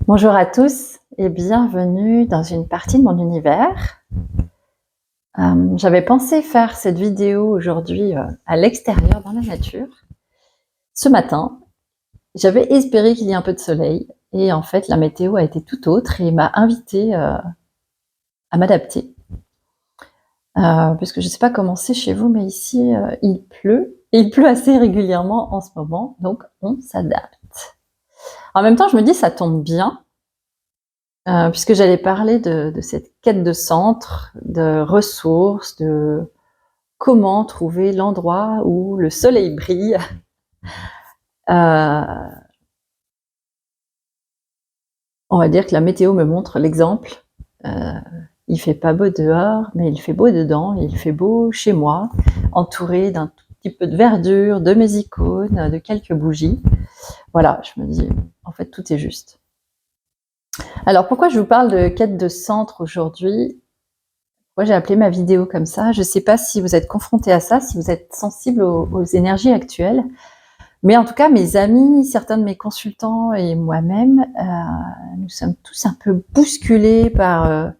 Bonjour à tous et bienvenue dans une partie de mon univers. J'avais pensé faire cette vidéo aujourd'hui à l'extérieur, dans la nature. Ce matin, j'avais espéré qu'il y ait un peu de soleil et en fait la météo a été tout autre et m'a invitée à m'adapter. Puisque je ne sais pas comment c'est chez vous, mais ici il pleut et il pleut assez régulièrement en ce moment, donc on s'adapte. En même temps, je me dis ça tombe bien. Puisque j'allais parler de cette quête de centre, de ressources, de comment trouver l'endroit où le soleil brille. On va dire que la météo me montre l'exemple. Il fait pas beau dehors, mais il fait beau dedans, et il fait beau chez moi, entouré d'un tout petit peu de verdure, de mes icônes, de quelques bougies. Voilà, je me dis, en fait, tout est juste. Alors, pourquoi je vous parle de quête de centre aujourd'hui ? Moi, j'ai appelé ma vidéo comme ça. Je ne sais pas si vous êtes confrontés à ça, si vous êtes sensible aux énergies actuelles. Mais en tout cas, mes amis, certains de mes consultants et moi-même, nous sommes tous un peu bousculés par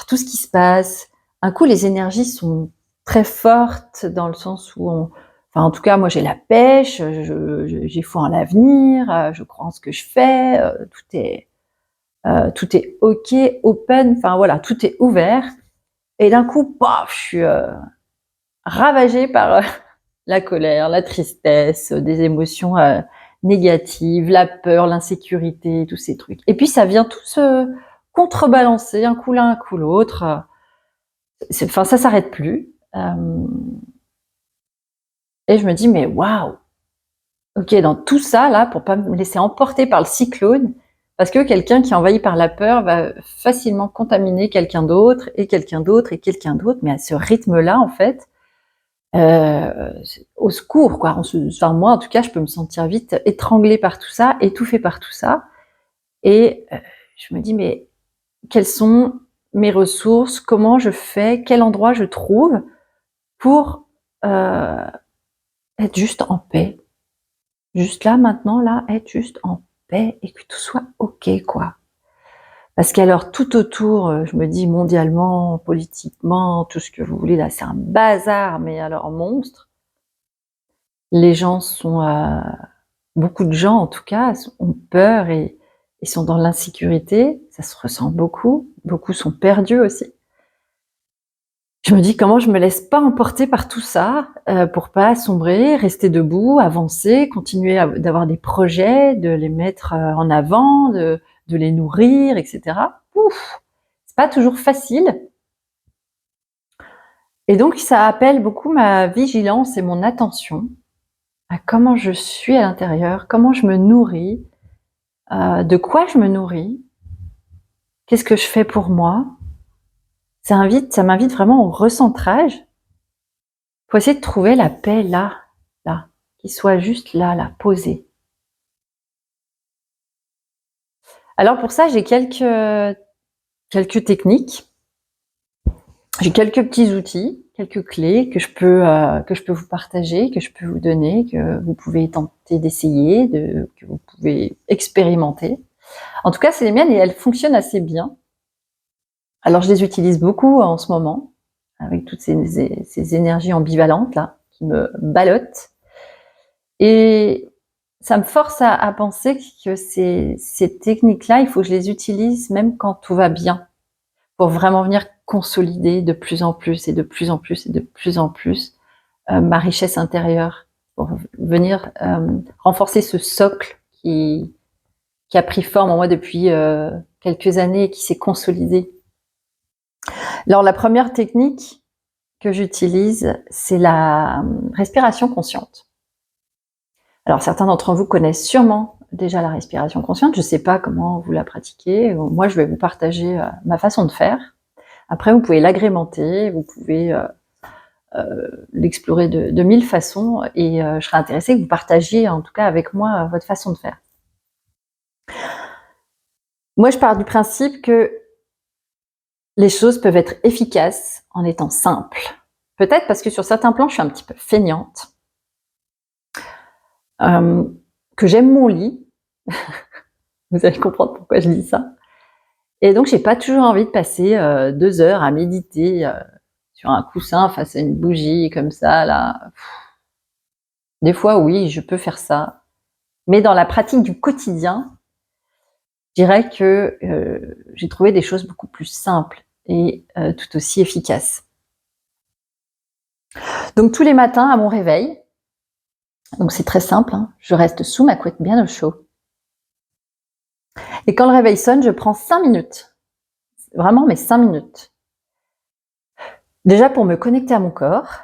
tout ce qui se passe. Un coup, les énergies sont très fortes dans le sens où en tout cas, moi, j'ai la pêche, j'ai foi en l'avenir, je crois en ce que je fais, tout est OK, open, enfin voilà, tout est ouvert. Et d'un coup, paf, je suis ravagée par la colère, la tristesse, des émotions négatives, la peur, l'insécurité, tous ces trucs. Et puis ça vient tout se contrebalancer, un coup l'un, un coup l'autre. Enfin, ça s'arrête plus. Et je me dis, mais waouh! Ok, dans tout ça, là, pour pas me laisser emporter par le cyclone, parce que quelqu'un qui est envahi par la peur va facilement contaminer quelqu'un d'autre, et quelqu'un d'autre, et quelqu'un d'autre, mais à ce rythme-là, en fait, au secours, quoi. Enfin, moi, en tout cas, je peux me sentir vite étranglée par tout ça, étouffée par tout ça. Et je me dis, mais quelles sont mes ressources? Comment je fais? Quel endroit je trouve pour être juste en paix? Juste là, maintenant, là, être juste en paix et que tout soit OK, quoi. Parce qu'alors, tout autour, je me dis mondialement, politiquement, tout ce que vous voulez, là, c'est un bazar, mais alors monstre. Les gens sont beaucoup de gens, en tout cas, ont peur et sont dans l'insécurité. Ça se ressent beaucoup. Beaucoup sont perdus aussi. Je me dis comment je me laisse pas emporter par tout ça pour pas sombrer, rester debout, avancer, continuer d'avoir des projets, de les mettre en avant, de les nourrir, etc. Ouf, c'est pas toujours facile. Et donc ça appelle beaucoup ma vigilance et mon attention à comment je suis à l'intérieur, comment je me nourris, de quoi je me nourris, qu'est-ce que je fais pour moi. Ça m'invite vraiment au recentrage pour essayer de trouver la paix là, qui soit juste là, posée. Alors pour ça, j'ai quelques techniques, j'ai quelques petits outils, quelques clés que je peux vous partager, que je peux vous donner, que vous pouvez tenter d'essayer, que vous pouvez expérimenter. En tout cas, c'est les miennes et elles fonctionnent assez bien. Alors je les utilise beaucoup en ce moment, avec toutes ces énergies ambivalentes là, qui me ballottent. Et ça me force à penser que ces techniques-là, il faut que je les utilise même quand tout va bien, pour vraiment venir consolider de plus en plus et de plus en plus et de plus en plus ma richesse intérieure, pour venir renforcer ce socle qui a pris forme en moi depuis quelques années et qui s'est consolidé. Alors la première technique que j'utilise, c'est la respiration consciente. Alors certains d'entre vous connaissent sûrement déjà la respiration consciente, je ne sais pas comment vous la pratiquez, moi je vais vous partager ma façon de faire. Après vous pouvez l'agrémenter, vous pouvez l'explorer de mille façons et je serais intéressée que vous partagiez en tout cas avec moi votre façon de faire. Moi je pars du principe que les choses peuvent être efficaces en étant simples. Peut-être parce que sur certains plans je suis un petit peu feignante, que j'aime mon lit, Vous allez comprendre pourquoi je dis ça. Et donc, j'ai pas toujours envie de passer 2 heures à méditer sur un coussin face à une bougie comme ça, là. Des fois, oui, je peux faire ça. Mais dans la pratique du quotidien, je dirais que j'ai trouvé des choses beaucoup plus simples et tout aussi efficaces. Donc tous les matins à mon réveil, donc c'est très simple, hein, je reste sous ma couette bien au chaud. Et quand le réveil sonne, je prends 5 minutes. Vraiment, mais 5 minutes. Déjà pour me connecter à mon corps,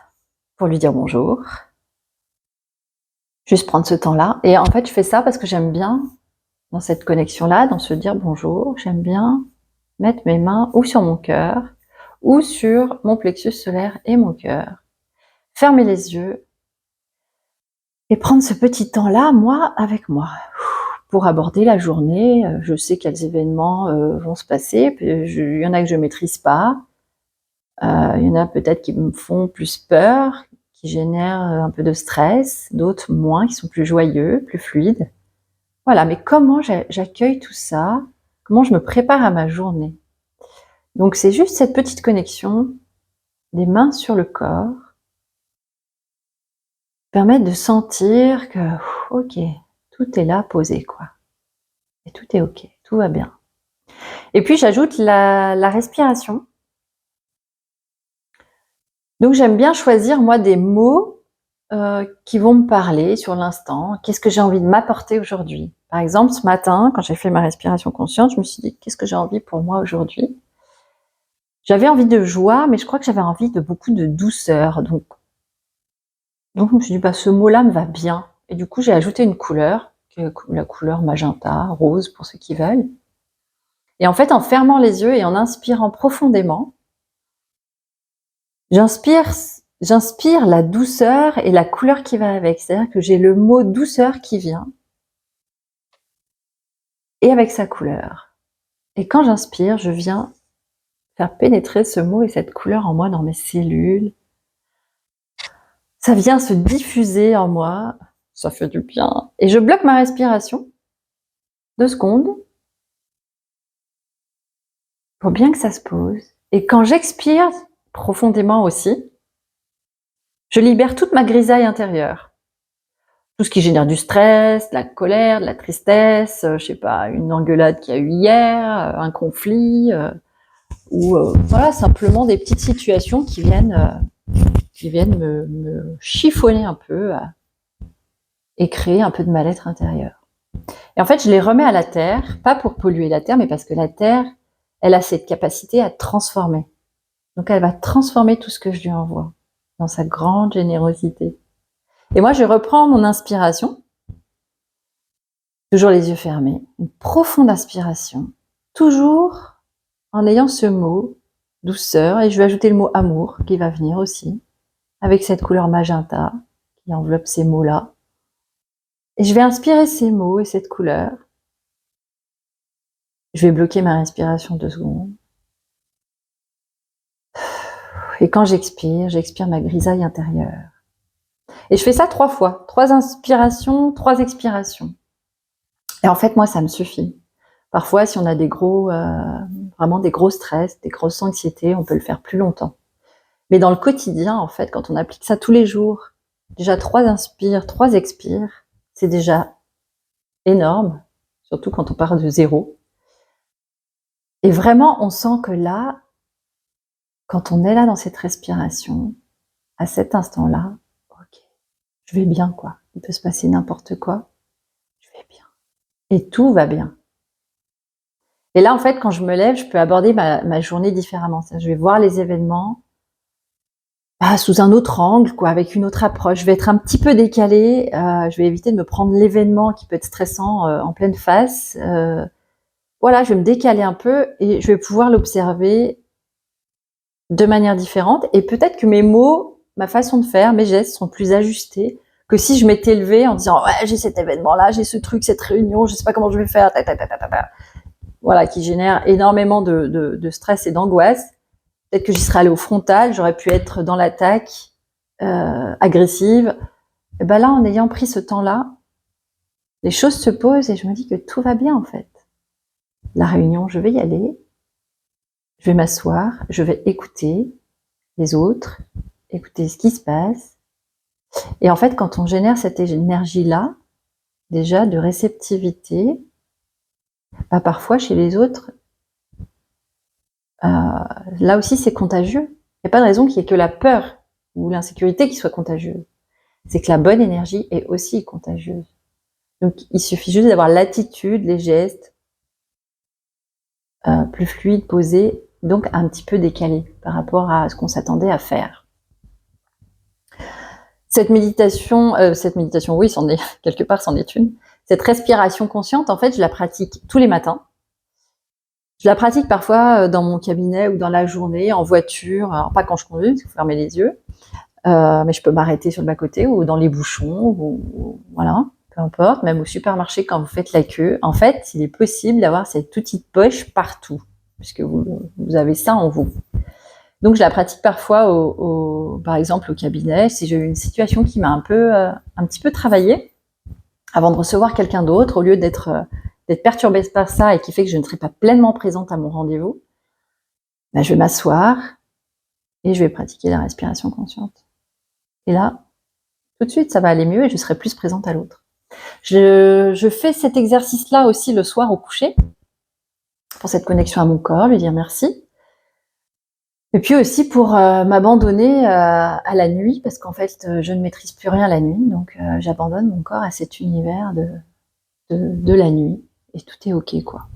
pour lui dire bonjour. Juste prendre ce temps-là. Et en fait, je fais ça parce que j'aime bien, dans cette connexion-là, dans se dire bonjour, j'aime bien mettre mes mains ou sur mon cœur, ou sur mon plexus solaire et mon cœur. Fermer les yeux et prendre ce petit temps-là, moi, avec moi, pour aborder la journée. Je sais quels événements vont se passer. Il y en a que je maîtrise pas. Il y en a peut-être qui me font plus peur, qui génèrent un peu de stress, d'autres moins, qui sont plus joyeux, plus fluides. Voilà, mais comment j'accueille tout ça? Comment je me prépare à ma journée? Donc c'est juste cette petite connexion des mains sur le corps, permettre de sentir que, ok, tout est là posé, quoi. Et tout est ok, tout va bien. Et puis j'ajoute la respiration. Donc j'aime bien choisir, moi, des mots qui vont me parler sur l'instant. Qu'est-ce que j'ai envie de m'apporter aujourd'hui? Par exemple, ce matin, quand j'ai fait ma respiration consciente, je me suis dit, qu'est-ce que j'ai envie pour moi aujourd'hui? J'avais envie de joie, mais je crois que j'avais envie de beaucoup de douceur. Donc je me suis dit, bah, ce mot-là me va bien. Et du coup, j'ai ajouté une couleur, la couleur magenta, rose pour ceux qui veulent. Et en fait, en fermant les yeux et en inspirant profondément, j'inspire la douceur et la couleur qui va avec. C'est-à-dire que j'ai le mot douceur qui vient, et avec sa couleur. Et quand j'inspire, je viens faire pénétrer ce mot et cette couleur en moi, dans mes cellules. Ça vient se diffuser en moi, ça fait du bien. Et je bloque ma respiration 2 secondes pour bien que ça se pose. Et quand j'expire profondément aussi, je libère toute ma grisaille intérieure. Tout ce qui génère du stress, de la colère, de la tristesse, je sais pas, une engueulade qu'il y a eu hier, un conflit, ou voilà, simplement des petites situations qui viennent me chiffonner un peu et créer un peu de mal-être intérieur. Et en fait, je les remets à la terre, pas pour polluer la terre, mais parce que la terre, elle a cette capacité à transformer. Donc elle va transformer tout ce que je lui envoie dans sa grande générosité. Et moi, je reprends mon inspiration, toujours les yeux fermés, une profonde inspiration, toujours en ayant ce mot douceur, et je vais ajouter le mot amour qui va venir aussi, avec cette couleur magenta qui enveloppe ces mots-là. Et je vais inspirer ces mots et cette couleur. Je vais bloquer ma respiration 2 secondes. Et quand j'expire ma grisaille intérieure. Et je fais ça 3 fois. 3 inspirations, 3 expirations. Et en fait, moi, ça me suffit. Parfois, si on a vraiment des gros stress, des grosses anxiétés, on peut le faire plus longtemps. Mais dans le quotidien, en fait, quand on applique ça tous les jours, déjà 3 inspires, 3 expires, c'est déjà énorme, surtout quand on part de 0. Et vraiment, on sent que là, quand on est là dans cette respiration, à cet instant-là, ok, je vais bien, quoi. Il peut se passer n'importe quoi, je vais bien. Et tout va bien. Et là, en fait, quand je me lève, je peux aborder ma journée différemment. Je vais voir les événements sous un autre angle, quoi, avec une autre approche. Je vais être un petit peu décalée. Je vais éviter de me prendre l'événement qui peut être stressant en pleine face. Voilà, je vais me décaler un peu et je vais pouvoir l'observer de manière différente. Et peut-être que mes mots, ma façon de faire, mes gestes sont plus ajustés que si je m'étais levée en disant ouais, j'ai cet événement-là, j'ai ce truc, cette réunion, je sais pas comment je vais faire. Voilà, qui génère énormément de stress et d'angoisse. Peut-être que j'y serais allée au frontal, j'aurais pu être dans l'attaque, agressive. Et ben là, en ayant pris ce temps-là, Les choses se posent et je me dis que tout va bien en fait. La réunion, je vais y aller, je vais m'asseoir, je vais écouter les autres, écouter ce qui se passe. Et en fait, quand on génère cette énergie-là, déjà de réceptivité, bah parfois chez les autres, là aussi c'est contagieux. Il n'y a pas de raison qu'il y ait que la peur ou l'insécurité qui soit contagieuse. C'est que la bonne énergie est aussi contagieuse. Donc il suffit juste d'avoir l'attitude, les gestes plus fluides, posés, donc un petit peu décalés par rapport à ce qu'on s'attendait à faire. Cette méditation, oui, c'en est quelque part, c'en est une. Cette respiration consciente, en fait, je la pratique tous les matins. Je la pratique parfois dans mon cabinet ou dans la journée, en voiture. Alors pas quand je conduis, parce qu'il faut fermer les yeux, mais je peux m'arrêter sur le bas-côté ou dans les bouchons, ou voilà, peu importe, même au supermarché quand vous faites la queue. En fait, il est possible d'avoir cet outil de poche partout, puisque vous avez ça en vous. Donc je la pratique parfois, par exemple au cabinet, si j'ai eu une situation qui m'a un petit peu travaillé, avant de recevoir quelqu'un d'autre, au lieu d'être perturbée par ça et qui fait que je ne serai pas pleinement présente à mon rendez-vous, ben, je vais m'asseoir et je vais pratiquer la respiration consciente. Et là, tout de suite, ça va aller mieux et je serai plus présente à l'autre. Je fais cet exercice-là aussi le soir au coucher, pour cette connexion à mon corps, lui dire merci. Et puis aussi pour m'abandonner à la nuit, parce qu'en fait, je ne maîtrise plus rien la nuit, donc j'abandonne mon corps à cet univers de la nuit, et tout est ok, quoi.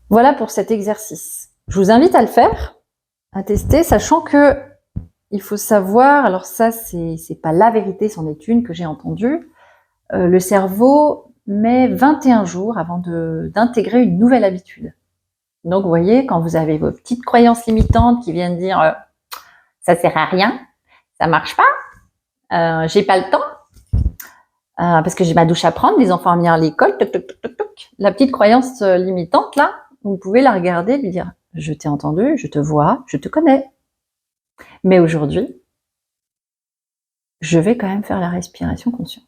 Voilà pour cet exercice. Je vous invite à le faire, à tester, sachant que il faut savoir, alors ça, c'est pas la vérité, c'en est une que j'ai entendue, le cerveau met 21 jours avant d'intégrer une nouvelle habitude. Donc, vous voyez, quand vous avez vos petites croyances limitantes qui viennent dire ça sert à rien, ça marche pas, j'ai pas le temps, parce que j'ai ma douche à prendre, les enfants à venir à l'école, toc, toc, toc, toc, toc. La petite croyance limitante, là, vous pouvez la regarder et lui dire je t'ai entendu, je te vois, je te connais. Mais aujourd'hui, je vais quand même faire la respiration consciente.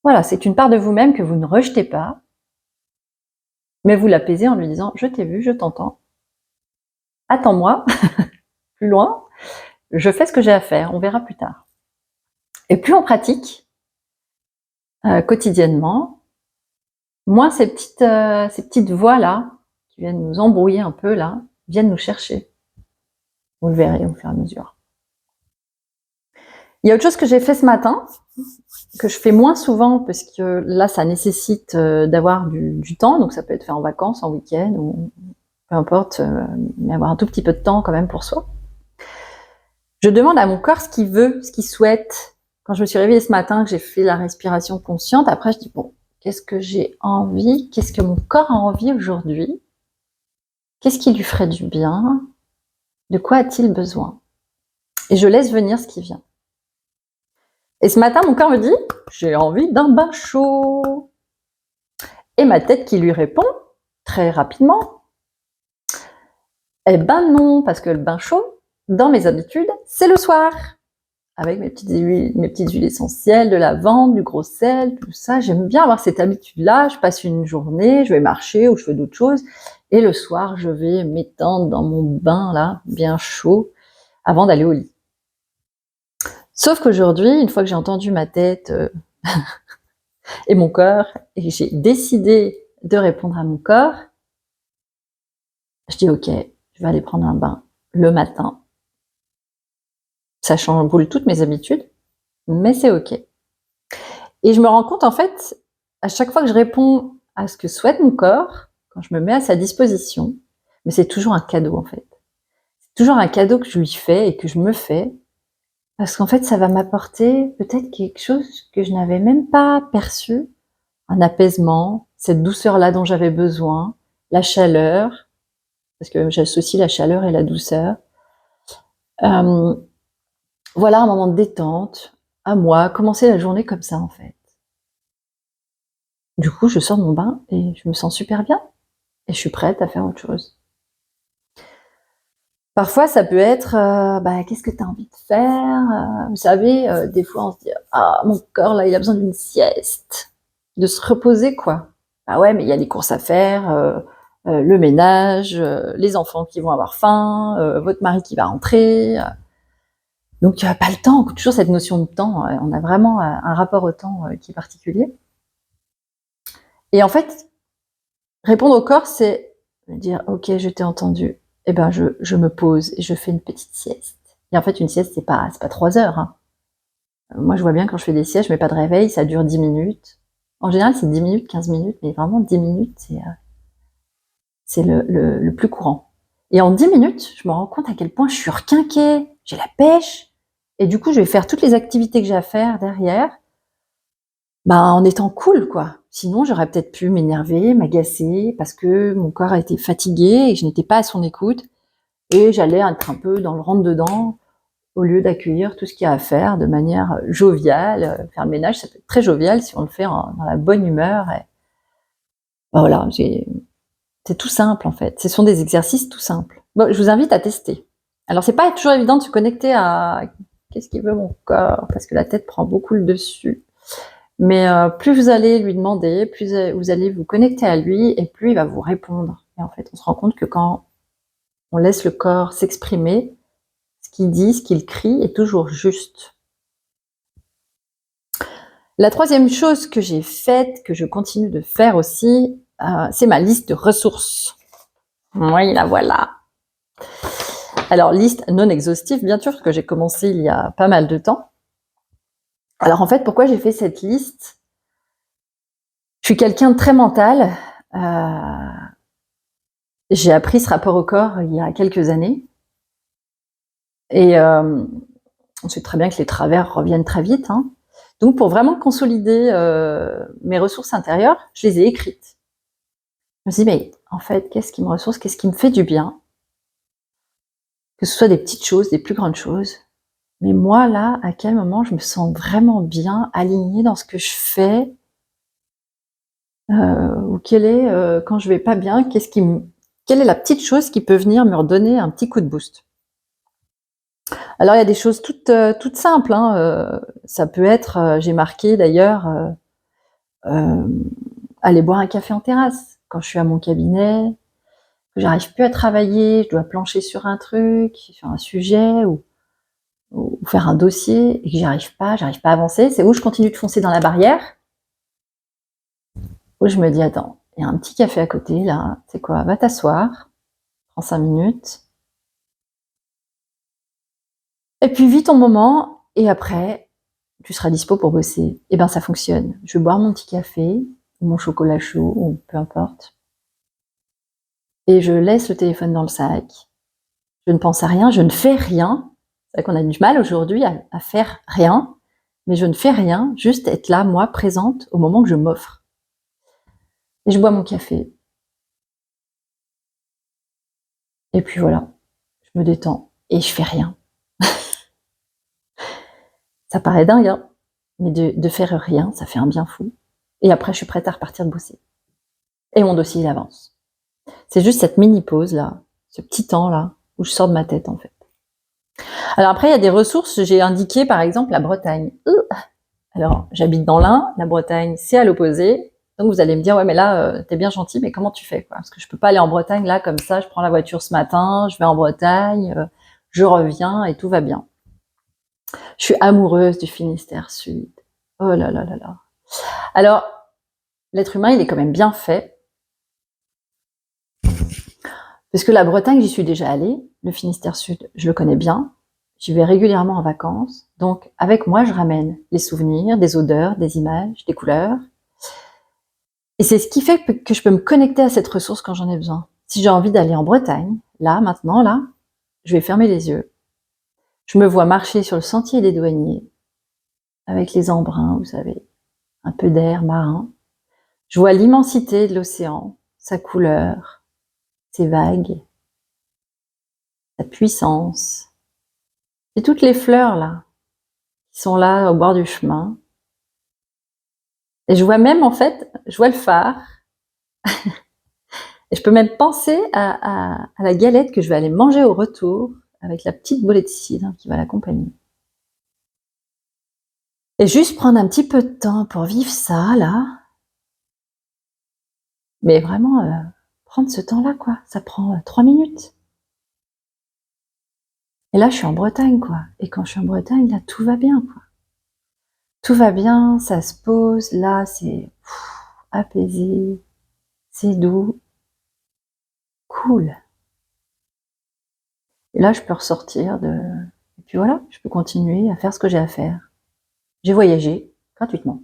Voilà, c'est une part de vous-même que vous ne rejetez pas, mais vous l'apaisez en lui disant je t'ai vu, je t'entends, attends-moi, plus loin, je fais ce que j'ai à faire, on verra plus tard. Et plus on pratique quotidiennement, moins ces petites voix-là, qui viennent nous embrouiller un peu là, viennent nous chercher. Vous le verrez au fur et à mesure. Il y a autre chose que j'ai fait ce matin, que je fais moins souvent, parce que là, ça nécessite d'avoir du temps, donc ça peut être fait en vacances, en week-end, ou peu importe, mais avoir un tout petit peu de temps quand même pour soi. Je demande à mon corps ce qu'il veut, ce qu'il souhaite. Quand je me suis réveillée ce matin, que j'ai fait la respiration consciente, après je dis bon, qu'est-ce que j'ai envie, qu'est-ce que mon corps a envie aujourd'hui, qu'est-ce qui lui ferait du bien, de quoi a-t-il besoin? Et je laisse venir ce qui vient. Et ce matin, mon corps me dit j'ai envie d'un bain chaud. Et ma tête qui lui répond très rapidement eh ben non, parce que le bain chaud, dans mes habitudes, c'est le soir. Avec mes petites huiles essentielles, de lavande, du gros sel, tout ça. J'aime bien avoir cette habitude-là. Je passe une journée, je vais marcher ou je fais d'autres choses. Et le soir, je vais m'étendre dans mon bain, là, bien chaud, avant d'aller au lit. Sauf qu'aujourd'hui, une fois que j'ai entendu ma tête et mon corps, et que j'ai décidé de répondre à mon corps, je dis ok, je vais aller prendre un bain le matin. Ça chamboule toutes mes habitudes, mais c'est ok. Et je me rends compte, en fait, à chaque fois que je réponds à ce que souhaite mon corps, quand je me mets à sa disposition, mais c'est toujours un cadeau, en fait. C'est toujours un cadeau que je lui fais et que je me fais, parce qu'en fait, ça va m'apporter peut-être quelque chose que je n'avais même pas perçu, un apaisement, cette douceur-là dont j'avais besoin, la chaleur, parce que j'associe la chaleur et la douceur. Voilà un moment de détente, à moi, commencer la journée comme ça, en fait. Du coup, je sors de mon bain et je me sens super bien et je suis prête à faire autre chose. Parfois, ça peut être, qu'est-ce que tu as envie de faire? Vous savez, des fois, on se dit: «Ah, mon corps, là, il a besoin d'une sieste», de se reposer, quoi. Ah ouais, mais il y a les courses à faire, le ménage, les enfants qui vont avoir faim, votre mari qui va rentrer, donc pas le temps. Toujours cette notion de temps, on a vraiment un rapport au temps, qui est particulier et en fait, répondre au corps, c'est dire: «OK, je t'ai entendu, et ben, je me pose et je fais une petite sieste». Et en fait, une sieste, c'est pas 3 heures, hein. Moi, je vois bien quand je fais des siestes, je mets pas de réveil, ça dure 10 minutes. En général, c'est 10 minutes, 15 minutes, mais vraiment 10 minutes, c'est le plus courant. Et en 10 minutes, je me rends compte à quel point je suis requinquée, j'ai la pêche, et du coup, je vais faire toutes les activités que j'ai à faire derrière, en étant cool, quoi. Sinon, j'aurais peut-être pu m'énerver, m'agacer, parce que mon corps a été fatigué et je n'étais pas à son écoute, et j'allais être un peu dans le rentre-dedans, au lieu d'accueillir tout ce qu'il y a à faire de manière joviale. Faire le ménage, ça peut être très jovial si on le fait dans la bonne humeur. Et voilà, c'est tout simple en fait. Ce sont des exercices tout simples. Bon, je vous invite à tester. Alors, c'est pas toujours évident de se connecter à qu'est-ce qu'il veut mon corps, parce que la tête prend beaucoup le dessus. Mais plus vous allez lui demander, plus vous allez vous connecter à lui, et plus il va vous répondre. Et en fait, on se rend compte que quand on laisse le corps s'exprimer, ce qu'il dit, ce qu'il crie est toujours juste. La troisième chose que j'ai faite, que je continue de faire aussi, c'est ma liste de ressources. Oui, la voilà. Alors, liste non exhaustive, bien sûr, que j'ai commencé il y a pas mal de temps. Alors, en fait, pourquoi j'ai fait cette liste? Je suis quelqu'un de très mental. J'ai appris ce rapport au corps il y a quelques années. Et on sait très bien que les travers reviennent très vite, hein. Donc, pour vraiment consolider mes ressources intérieures, je les ai écrites. Je me suis dit, mais en fait, qu'est-ce qui me ressource? Qu'est-ce qui me fait du bien? Que ce soit des petites choses, des plus grandes choses. Mais moi, là, à quel moment je me sens vraiment bien, alignée dans ce que je fais? Ou quel est, quand je vais pas bien, quelle est la petite chose qui peut venir me redonner un petit coup de boost? Alors, il y a des choses toutes simples, hein, ça peut être, j'ai marqué d'ailleurs, aller boire un café en terrasse. Quand je suis à mon cabinet, que j'arrive plus à travailler, je dois plancher sur un truc, sur un sujet ou faire un dossier et que j'arrive pas à avancer, c'est où je continue de foncer dans la barrière, où je me dis: «Attends, il y a un petit café à côté là, tu sais quoi? Va t'asseoir, prends 5 minutes et puis vis ton moment et après, tu seras dispo pour bosser». Et ben, ça fonctionne. Je vais boire mon petit café ou mon chocolat chaud ou peu importe et je laisse le téléphone dans le sac. Je ne pense à rien, je ne fais rien. C'est vrai qu'on a du mal aujourd'hui à faire rien, mais je ne fais rien, juste être là, moi, présente au moment que je m'offre. Et je bois mon café. Et puis voilà, je me détends et je fais rien. Ça paraît dingue, hein, mais de faire rien, ça fait un bien fou. Et après, je suis prête à repartir de bosser. Et mon dossier, il avance. C'est juste cette mini pause là, ce petit temps là, où je sors de ma tête en fait. Alors après, il y a des ressources. J'ai indiqué par exemple la Bretagne. Alors, j'habite dans l'Ain, la Bretagne, c'est à l'opposé. Donc vous allez me dire, ouais, mais là, t'es bien gentil, mais comment tu fais, quoi? Parce que je peux pas aller en Bretagne là comme ça. Je prends la voiture ce matin, je vais en Bretagne, je reviens et tout va bien. Je suis amoureuse du Finistère Sud. Oh là là là là. Alors, l'être humain, il est quand même bien fait. Parce que la Bretagne, j'y suis déjà allée. Le Finistère Sud, je le connais bien. J'y vais régulièrement en vacances. Donc, avec moi, je ramène les souvenirs, des odeurs, des images, des couleurs. Et c'est ce qui fait que je peux me connecter à cette ressource quand j'en ai besoin. Si j'ai envie d'aller en Bretagne, là, maintenant, là, je vais fermer les yeux. Je me vois marcher sur le sentier des douaniers, avec les embruns, vous savez, un peu d'air marin. Je vois l'immensité de l'océan, sa couleur, ses vagues, sa puissance. Et toutes les fleurs, là, qui sont là au bord du chemin. Et je vois même, en fait, je vois le phare. Et je peux même penser à la galette que je vais aller manger au retour avec la petite bolée de cidre qui va l'accompagner. Et juste prendre un petit peu de temps pour vivre ça, là. Mais vraiment, prendre ce temps-là, quoi. Ça prend 3 minutes. Et là, je suis en Bretagne, quoi. Et quand je suis en Bretagne, là, tout va bien, quoi. Tout va bien, ça se pose. Là, c'est apaisé, c'est doux, cool. Et là, je peux ressortir et puis voilà, je peux continuer à faire ce que j'ai à faire. J'ai voyagé gratuitement.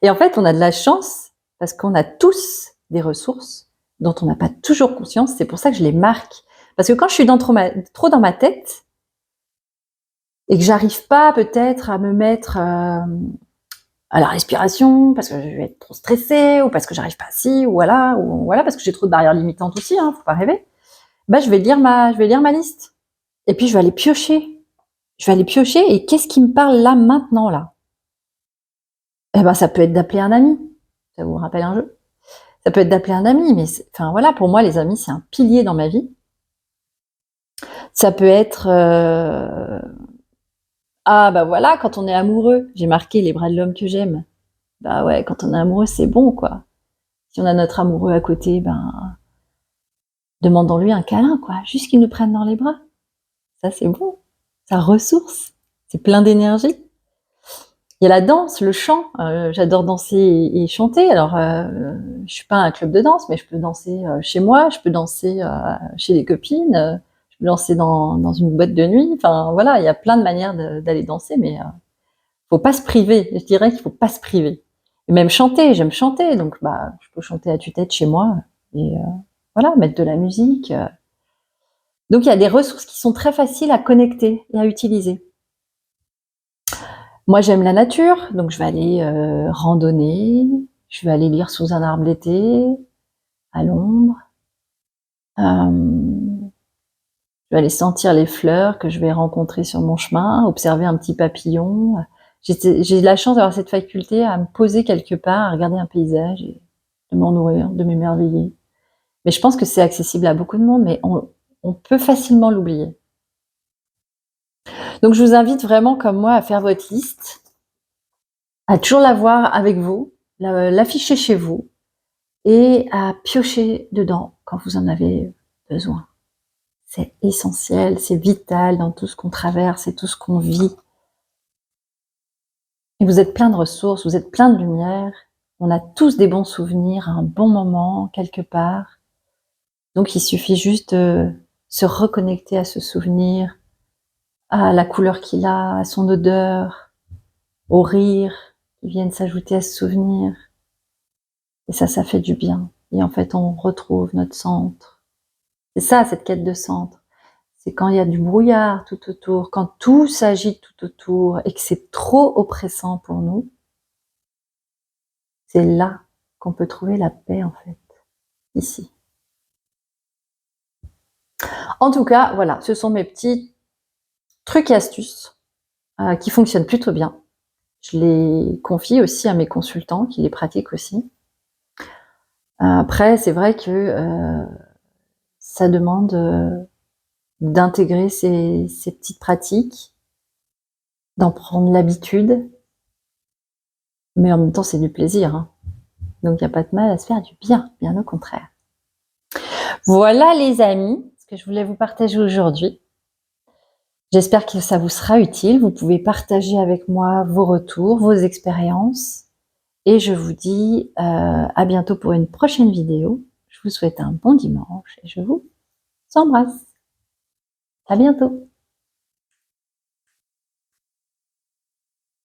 Et en fait, on a de la chance parce qu'on a tous des ressources dont on n'a pas toujours conscience. C'est pour ça que je les marque. Parce que quand je suis trop dans ma tête et que j'arrive pas peut-être à me mettre à la respiration parce que je vais être trop stressée ou parce que j'arrive pas ou voilà parce que j'ai trop de barrières limitantes aussi, faut pas rêver. Bah je vais lire ma liste et puis je vais aller piocher. Et qu'est-ce qui me parle là maintenant là? Eh ben ça peut être d'appeler un ami. Ça vous rappelle un jeu? Ça peut être d'appeler un ami, mais enfin voilà, pour moi les amis c'est un pilier dans ma vie. Ça peut être ah bah voilà, quand on est amoureux, j'ai marqué les bras de l'homme que j'aime. Bah ouais, quand on est amoureux c'est bon quoi. Si on a notre amoureux à côté, ben demandons-lui un câlin quoi, juste qu'il nous prenne dans les bras. Ça c'est bon, ça ressource, c'est plein d'énergie. Il y a la danse, le chant. J'adore danser et chanter. Alors, je suis pas un club de danse, mais je peux danser chez moi, je peux danser chez des copines, je peux danser dans une boîte de nuit. Enfin, voilà, il y a plein de manières d'aller danser, mais faut pas se priver. Je dirais qu'il faut pas se priver. Et même chanter, j'aime chanter, donc bah, je peux chanter à tue-tête chez moi et voilà, mettre de la musique. Donc, il y a des ressources qui sont très faciles à connecter et à utiliser. Moi, j'aime la nature, donc je vais aller randonner, je vais aller lire sous un arbre l'été, à l'ombre. Je vais aller sentir les fleurs que je vais rencontrer sur mon chemin, observer un petit papillon. J'ai la chance d'avoir cette faculté à me poser quelque part, à regarder un paysage et de m'en nourrir, de m'émerveiller. Mais je pense que c'est accessible à beaucoup de monde, mais on peut facilement l'oublier. Donc je vous invite vraiment, comme moi, à faire votre liste, à toujours l'avoir avec vous, l'afficher chez vous, et à piocher dedans quand vous en avez besoin. C'est essentiel, c'est vital dans tout ce qu'on traverse et tout ce qu'on vit. Et vous êtes plein de ressources, vous êtes plein de lumière. On a tous des bons souvenirs, un bon moment, quelque part. Donc il suffit juste de se reconnecter à ce souvenir, à la couleur qu'il a, à son odeur, au rire qui viennent s'ajouter à ce souvenir. Et ça fait du bien. Et en fait, on retrouve notre centre. C'est ça, cette quête de centre. C'est quand il y a du brouillard tout autour, quand tout s'agite tout autour et que c'est trop oppressant pour nous, c'est là qu'on peut trouver la paix en fait, ici. En tout cas, voilà, ce sont mes petits trucs et astuces qui fonctionnent plutôt bien. Je les confie aussi à mes consultants qui les pratiquent aussi. Après, c'est vrai que ça demande d'intégrer ces petites pratiques, d'en prendre l'habitude, mais en même temps c'est du plaisir, hein. Donc il n'y a pas de mal à se faire du bien, bien au contraire. Voilà les amis, ce que je voulais vous partager aujourd'hui. J'espère que ça vous sera utile. Vous pouvez partager avec moi vos retours, vos expériences. Et je vous dis à bientôt pour une prochaine vidéo. Je vous souhaite un bon dimanche et je vous embrasse. À bientôt.